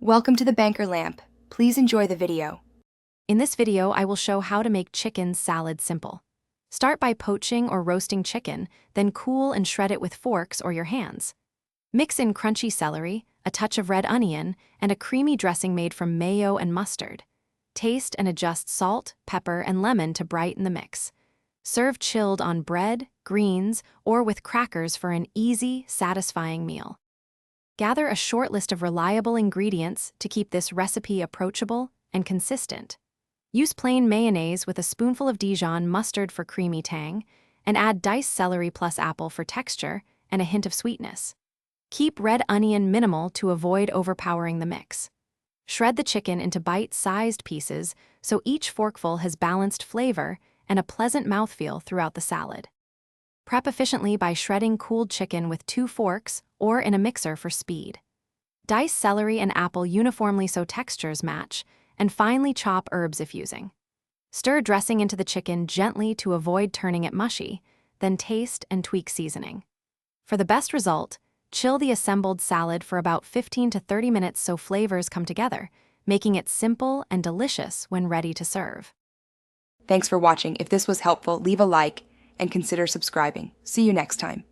Welcome to the Banker Lamp. Please enjoy the video. In this video, I will show how to make chicken salad simple. Start by poaching or roasting chicken, then cool and shred it with forks or your hands. Mix in crunchy celery, a touch of red onion, and a creamy dressing made from mayo and mustard. Taste and adjust salt, pepper, and lemon to brighten the mix. Serve chilled on bread, greens, or with crackers for an easy, satisfying meal. Gather a short list of reliable ingredients to keep this recipe approachable and consistent. Use plain mayonnaise with a spoonful of Dijon mustard for creamy tang, and add diced celery plus apple for texture and a hint of sweetness. Keep red onion minimal to avoid overpowering the mix. Shred the chicken into bite-sized pieces so each forkful has balanced flavor and a pleasant mouthfeel throughout the salad. Prep efficiently by shredding cooled chicken with 2 forks or in a mixer for speed. Dice celery and apple uniformly so textures match, and finely chop herbs if using. Stir dressing into the chicken gently to avoid turning it mushy, then taste and tweak seasoning. For the best result, chill the assembled salad for about 15 to 30 minutes so flavors come together, making it simple and delicious when ready to serve. Thanks for watching. If this was helpful, leave a like and consider subscribing. See you next time.